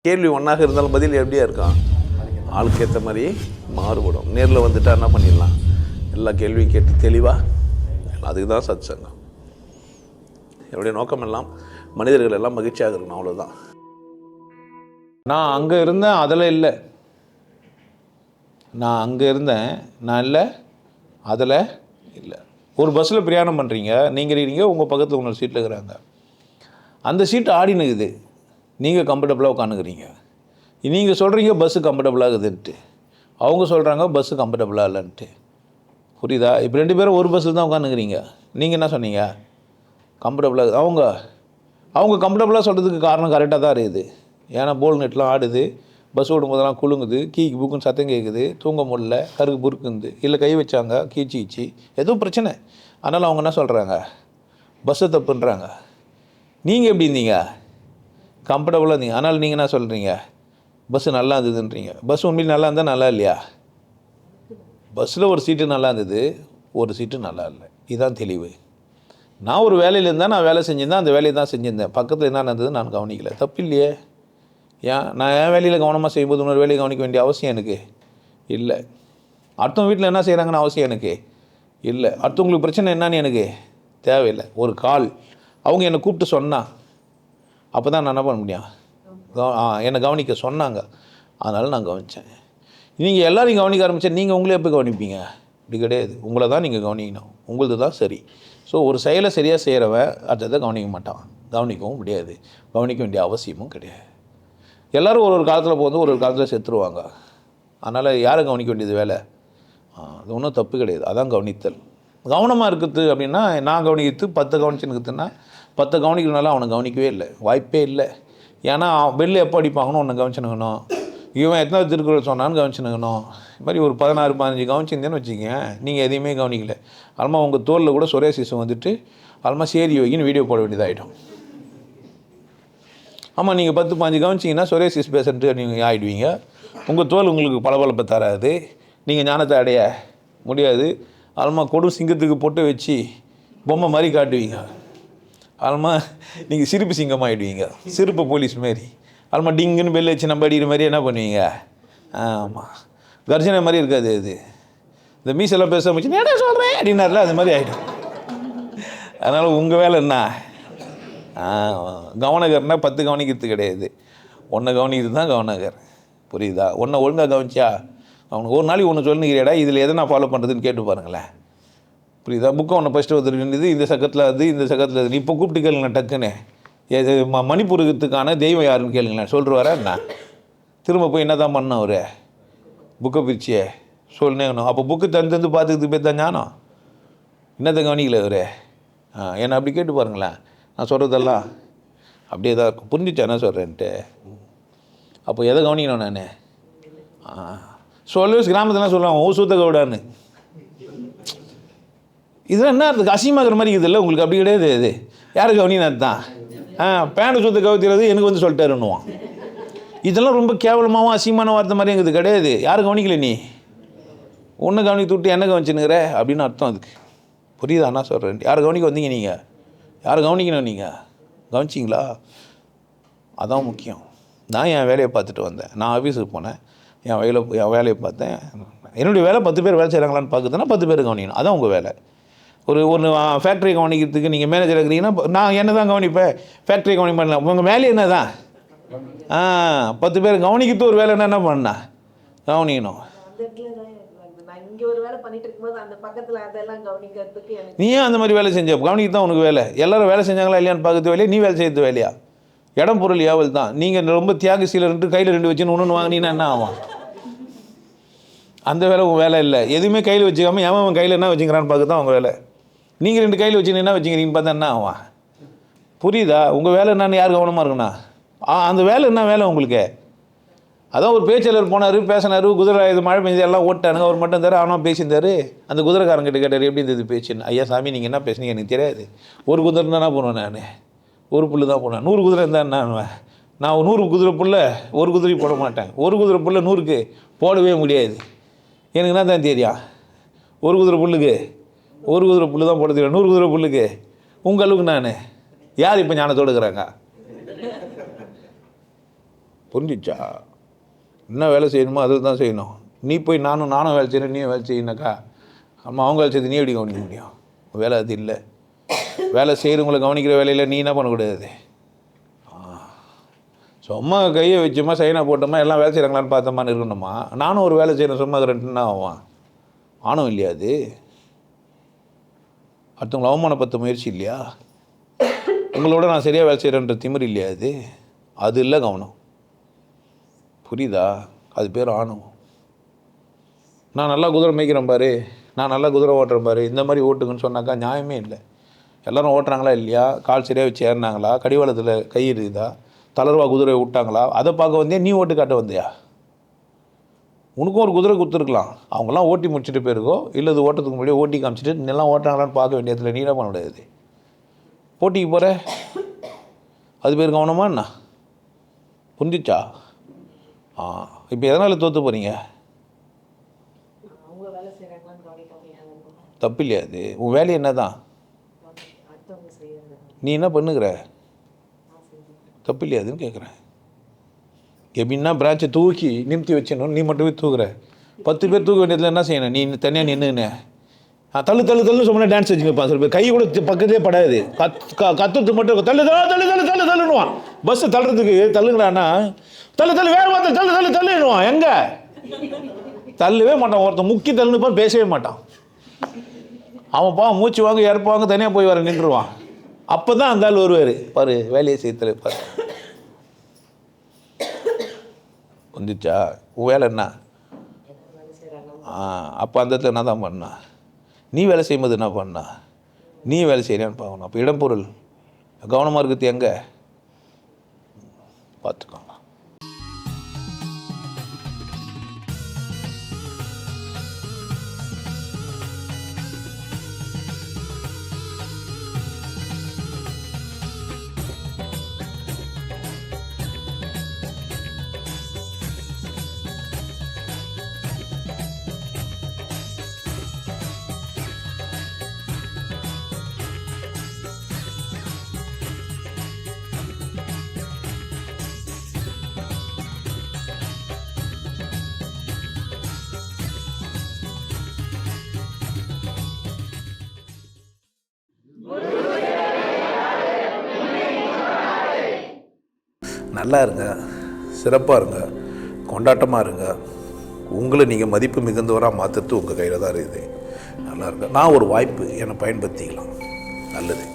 கேள்வி ஒன்றாக இருந்தாலும் பதில் எப்படியா இருக்கான், ஆளுக்கு ஏற்ற மாதிரி மாறுபடும். நேரில் வந்துட்டால் என்ன பண்ணிடலாம், எல்லா கேள்வியும் கேட்டு தெளிவாக. அதுக்கு தான் சத் சங்கம். என்னுடைய நோக்கம் எல்லாம் மனிதர்கள் எல்லாம் மகிழ்ச்சியாக இருக்கணும், அவ்வளோதான். நான் அங்கே இருந்தேன், அதில் இல்லை. நான் அங்கே இருந்தேன், நான் இல்லை அதில் இல்லை. ஒரு பஸ்ஸில் பிரயாணம் பண்ணுறீங்க, நீங்கள் இருக்கீங்க, உங்கள் பக்கத்தில் இன்னொரு சீட்டில் இருக்கிறாங்க. அந்த சீட்டு ஆடினுக்குது, நீங்கள் கம்ஃபர்டபுளாக உட்காந்துக்கிறீங்க. நீங்கள் சொல்கிறீங்க பஸ்ஸு கம்ஃபர்டபுளாக இருக்குதுன்ட்டு, அவங்க சொல்கிறாங்க பஸ்ஸு கம்ஃபர்டபுளாக இல்லைன்ட்டு. புரியுதா? இப்போ 2 பேரும் ஒரு பஸ்ஸில் தான் உட்காந்துக்கிறீங்க. நீங்கள் என்ன சொன்னீங்க, கம்ஃபர்டபுளாக. அவங்க கம்ஃபர்டபுளாக சொல்கிறதுக்கு காரணம் கரெக்டாக தான் இருக்குது. ஏன்னா போல் நெட்லாம் ஆடுது, பஸ் ஓடும்போதெல்லாம் குலுங்குது, கீக்கு புக்குன்னு சத்தம் கேட்குது, தூங்க முடியல, கருக்கு புருக்குந்து, இல்லை கை வச்சாங்க கீச்சிச்சு, ஏதோ பிரச்சனை. அதனால் அவங்க என்ன சொல்கிறாங்க, பஸ்ஸை தப்புன்றாங்க. நீங்கள் எப்படி இருந்தீங்க, கம்ஃபர்டபுளாக இருந்தீங்க. அதனால் நீங்கள் என்ன சொல்கிறீங்க, பஸ்ஸு நல்லா இருந்ததுன்றீங்க. பஸ் உண்மையில் நல்லா இருந்தால் நல்லா இல்லையா? பஸ்ஸில் ஒரு சீட்டு நல்லா இருந்தது, ஒரு சீட்டு நல்லா இல்லை. இதுதான் தெளிவு. நான் ஒரு வேலையில் இருந்தால் நான் வேலை செஞ்சுருந்தேன், அந்த வேலையை தான் செஞ்சுருந்தேன். பக்கத்தில் என்ன நடந்தது நான் கவனிக்கலை, தப்பு இல்லையே. ஏன் நான் என் வேலையில் கவனமாக செய்யும்போது இன்னொரு வேலையை கவனிக்க வேண்டிய அவசியம் எனக்கு இல்லை. அடுத்தவங்க வீட்டில் என்ன செய்கிறாங்கன்னு அவசியம் எனக்கு இல்லை. அடுத்தவங்களுக்கு பிரச்சனை என்னன்னு எனக்கு தேவையில்லை. ஒரு கால் அவங்க என்னை கூப்பிட்டு சொன்னா அப்போ தான் நான் என்ன பண்ண முடியும், என்னை கவனிக்க சொன்னாங்க, அதனால் நான் கவனித்தேன். நீங்கள் எல்லோரையும் கவனிக்க ஆரம்பித்தா நீங்கள் உங்களே எப்போ கவனிப்பீங்க? இப்படி கிடையாது. உங்களை தான் நீங்கள் கவனிக்கணும், உங்களது தான் சரி. ஸோ ஒரு செயலை சரியாக செய்கிறவன் அடுத்ததை கவனிக்க மாட்டான், கவனிக்கவும் முடியாது, கவனிக்க வேண்டிய அவசியமும் கிடையாது. எல்லோரும் ஒரு காலத்தில் போகும்போது ஒரு காலத்தில் செத்துருவாங்க. அதனால் யாரை கவனிக்க வேண்டியது வேலை? அது ஒன்றும் தப்பு கிடையாது, அதான் கவனித்தல். கவனமாக இருக்குது அப்படின்னா, நான் கவனிக்கிறது 10 கவனிச்சுன்னுக்குதுன்னா 10 கவனிக்கிறதுனால அவனை கவனிக்கவே இல்லை, வாய்ப்பே இல்லை. ஏன்னா வெளில எப்போ அடிப்பாங்கன்னு ஒன்று கவனிச்சுனுக்கணும், இவன் எத்தனை திருக்குறள் சொன்னான்னு கவனிச்சுனுக்கணும். இது மாதிரி ஒரு 16-15 கவனிச்சிருந்தேன்னு வச்சுக்கங்க, நீங்கள் எதையுமே கவனிக்கல. அல்மா உங்கள் தோலில் கூட சொரேசிஸ் வந்துட்டு அல்மா சேரி வைக்கின்னு வீடியோ போட வேண்டியதாகிடும். ஆமாம், நீங்கள் 10-15 கவனிச்சிங்கன்னா சொரேசிஸ் பேஷண்ட்டு நீங்கள் ஆகிடுவீங்க. உங்கள் தோல் உங்களுக்கு பளபளப்பை தராது, நீங்கள் ஞானத்தை அடைய முடியாது. அல்மா கொடும் சிங்கத்துக்கு பொட்டு வச்சு பொம்மை மாதிரி காட்டுவீங்க. அல்மா நீங்கள் சிரிப்பு சிங்கமாகிடுவீங்க, சிரிப்பு போலீஸ் மாரி. அல்மா டிங்குன்னு பெல் வச்சு நம்ம அடிக்கிற மாதிரி என்ன பண்ணுவீங்க? ஆமாம், கர்ஜனை மாதிரி இருக்காது அது. இந்த மீசெல்லாம் பேச முடிச்சு என்ன சொல்கிறேன் அப்படின்னார்ல, அது மாதிரி ஆகிடும். அதனால் உங்கள் வேலை என்ன? கவனகர்னா 10 கவனிக்கிறது கிடையாது, ஒன்றை கவனிக்கிறது தான் கவனகர். புரியுதா? ஒன்றை ஒழுங்காக கவனிச்சா அவனுக்கு ஒரு நாளைக்கு ஒன்று சொல்லுங்கிறடா, இதில் எதை நான் ஃபாலோ பண்ணுறதுன்னு கேட்டு பாருங்களேன். புரியுதா? புக்கை ஒன்று ஃபஸ்ட்டு வந்துருக்குது, இந்த சக்கத்தில் அது, இந்த சக்கத்தில் அது. இப்போ கூப்பிட்டு கேளுங்களேன் டக்குன்னு, மணிப்பூருக்கத்துக்கான தெய்வம் யாருன்னு கேளுங்களேன், சொல்லிருவாரா என்ன? திரும்ப போய் என்ன தான் பண்ண அவர்? புக்கை பிரிச்சியே சொல்லினேங்கணும். அப்போ புக்கு தந்து பார்த்துக்கிட்டு போய் தான் ஞானம், என்னத்தை கவனிக்கல அவர்? என்னை அப்படி கேட்டு பாருங்களேன். நான் சொல்கிறதெல்லாம் அப்படியே தான் இருக்கும். புரிஞ்சிச்சா என்ன சொல்கிறேன்ட்டு? அப்போ எதை கவனிக்கணும் நான்? சொல்லுவேன் கிராமத்துலாம் சொல்லுவாங்க ஊசூத்த கவுடான்னு. இதெல்லாம் என்ன இருக்குது, அசிங்கமாகிற மாதிரி இருக்குது இல்லை உங்களுக்கு? அப்படி கிடையாது. இது யாரை கவனினது தான்? பேண்ட் சுத்த கவுத்திறது எனக்கு வந்து சொல்லிட்டாருன்னுவான். இதெல்லாம் ரொம்ப கேவலமாகவும் அசிங்கமான வார்த்தை மாதிரி எங்களுக்கு கிடையாது. யாரும் கவனிக்கல, நீ ஒன்று கவனிக்க விட்டு என்ன கவனிச்சுன்னுக்கிற அப்படின்னு அர்த்தம் அதுக்கு. புரியுதா என்ன சொல்கிறேன்? யாரை கவனிக்க வந்தீங்க நீங்கள்? யாரை கவனிக்கணும் நீங்கள்? கவனிச்சிங்களா? அதான் முக்கியம். நான் என் வேலையை பார்த்துட்டு வந்தேன். நான் ஆஃபீஸுக்கு போனேன், என் வேலையை பார்த்தேன். என்னுடைய வேலை 10 பேர் வேலை செய்கிறாங்களான்னு பார்க்குதுன்னா 10 பேர் கவனிக்கணும், அதான் உங்கள் வேலை. ஒரு ஃபேக்ட்ரி கவனிக்கிறதுக்கு நீங்கள் மேனேஜர் இருக்கிறீங்கன்னா நான் என்ன தான் கவனிப்பேன், ஃபேக்ட்ரி கவனிக்க பண்ணலாம். உங்கள் வேலையை என்ன தான்? 10 பேர் கவனிக்கிறது ஒரு வேலை என்ன பண்ணா கவனிக்கணும். நீ ஏன் அந்த மாதிரி வேலை செஞ்ச? கவனிக்க தான் உனக்கு வேலை. எல்லோரும் வேலை செஞ்சாங்களா இல்லையான்னு பார்க்கறது வேலையா, நீ வேலை செய்யறது வேலையா? இடம் பொருள் ஏவல் தான். நீங்கள் ரொம்ப தியாகசீலர் கையில் 2 வச்சுன்னு ஒன்று வாங்கினீங்கன்னா என்ன ஆகும்? அந்த வேலை உங்கள் வேலை இல்லை. எதுவுமே கையில் வச்சுக்காமல் அவன் கையில் என்ன வச்சுக்கிறான்னு பார்க்க தான் உங்கள் வேலை. நீங்கள் 2 கையில் வச்சுன்னு என்ன வச்சுக்கிறீங்கன்னு பார்த்தா என்ன ஆகும்? புரியுதா? உங்கள் வேலை என்னன்னு யார் கவனமாக இருக்குண்ணா? அந்த வேலை என்ன வேலை உங்களுக்கு? அதான் ஒரு பேச்சாளர் போனார், பேசினார், குதிரை இது மழை பெஞ்சது எல்லாம் ஓட்டானுங்க, அவர் மட்டும் தர ஆனால் பேசியிருந்தார். அந்த குதிரைக்காரங்கிட்ட கேட்டார் எப்படி இருந்தது பேச்சுன்னு. ஐயா சாமி நீங்கள் என்ன பேசுனீங்க எனக்கு தெரியாது, ஒரு குதிரை தான் என்ன பண்ணுவேன், நான் ஒரு புல்லு தான் போனேன், 100 குதிரை இருந்தால் என்ன நான் 100 குதிரை புல்ல ஒரு குதிரை போட மாட்டேன், ஒரு குதிரை புல்ல 100க்கு போடவே முடியாது. எனக்கு என்ன தான் தெரியும், ஒரு குதிரை புல்லுக்கு ஒரு குதிரை புல்லு தான் போட தெரியும், 100 குதிரை புல்லுக்கு உங்கள் அளவுக்கு நான் யார் இப்போ ஞானத்தோடு இருக்கிறாங்க? புரிஞ்சிச்சா? என்ன வேலை செய்யணுமோ அதில் தான் செய்யணும். நீ போய் நானும் வேலை செய்கிறேன், நீயும் வேலை செய்யணுனாக்கா அம்மா அவங்க வேலை செய்து நீ எப்படி கவனிக்க முடியும்? வேலை அது இல்லை. வேலை செய்கிறவங்களை கவனிக்கிற வேலையில் நீ என்ன பண்ணக்கூடாது. சும்மா கையை வச்சோமா சைனா போட்டோமா எல்லாம் வேலை செய்கிறாங்களான்னு பார்த்தோமான்னு இருக்கணுமா? நானும் ஒரு வேலை செய்கிறேன் சும்மா ரெண்டுன்னா ஆவான். ஆணும் இல்லையா அது? அடுத்தவங்களை அவமானப்படுத்த முயற்சி இல்லையா? உங்களோட நான் சரியாக வேலை செய்கிறேன்ற திமிர் இல்லையா அது? அது இல்லை கவனம். புரியுதா? அது பேர் ஆணும். நான் நல்லா குதிரை மேய்க்கிறேன் பாரு, நான் நல்லா குதிரை ஓட்டுறேன் பாரு, இந்த மாதிரி ஓட்டுங்கன்னு சொன்னாக்கா நியாயமே இல்லை. எல்லோரும் ஓட்டுறாங்களா இல்லையா? கால் சரியாக வச்சு ஏறினாங்களா? கடிவாளத்தில் கை இருக்குதா? தளர்வா குதிரை விட்டாங்களா? அதை பார்க்க வந்தியா? நீ ஓட்டு காட்ட வந்தியா? உனக்கும் ஒரு குதிரை கொடுத்துருக்கலாம். அவங்களாம் ஓட்டி முடிச்சுட்டு போயிருக்கோ, இல்லை இது ஓட்டுறதுக்கு முன்னாடியே ஓட்டி காமிச்சிட்டு இன்னெல்லாம் ஓட்டுறாங்களான்னு பார்க்க வேண்டியதில்லை. நீ என்ன பண்ண முடியாது? போட்டிக்கு போகிற அது பேர் கவனமா என்ன? புரிஞ்சிச்சா? இப்போ எதனால் தோற்று போகிறீங்க? தப்பு இல்லையா அது? உன் வேலை என்ன தான்? நீ என்ன பண்ணுகிற? தப்பு இல்லையா அதுன்னு கேட்குறேன். எப்படின்னா பிரான்ச்சை தூக்கி நிமித்தி வச்சிடணும், நீ மட்டுமே தூக்குற. 10 பேர் தூக்க வேண்டியதில் என்ன செய்யணும்? நீ தனியாக நின்றுன்னு தள்ளு சொன்ன டான்ஸ் வச்சுருப்பான். சில பேர் கை கூட பக்கத்துலேயே படாது. கத்துறது மட்டும் தள்ளுவான். பஸ்ஸை தள்ளுறதுக்கு தள்ளுங்களான்னா தள்ளு வேறு தள்ளுவான். எங்கே தள்ளவே மாட்டான். ஒருத்தன் முக்கி தள்ளுப்பான், பேசவே மாட்டான். அவன் மூச்சு வாங்க இறப்பாங்க, தனியாக போய் வர நின்றுவான். அப்போ தான் அந்த ஆள் வருவார். பாரு வேலையை செய்யல பாரு. வந்துச்சா? உன் வேலை என்ன? அப்போ அந்த இடத்துல என்ன தான் பண்ணா? நீ வேலை செய்யும்போது என்ன பண்ணா? நீ வேலை செய்யறான்னு பார்க்கணும். அப்போ இடம்பொருள் கவனமாக இருக்கிறது எங்கே? பார்த்துக்கோங்க. நல்லா இருங்க, சிறப்பாக இருங்க, கொண்டாட்டமாக இருங்க. உங்களை நீங்கள் மதிப்பு மிகுந்தவராக மாற்றுறது உங்கள் கையில் தான் இருக்குது. நல்லா இருங்க. நான் ஒரு வாய்ப்பு என்னை பயன்படுத்திக்கலாம். நல்லது.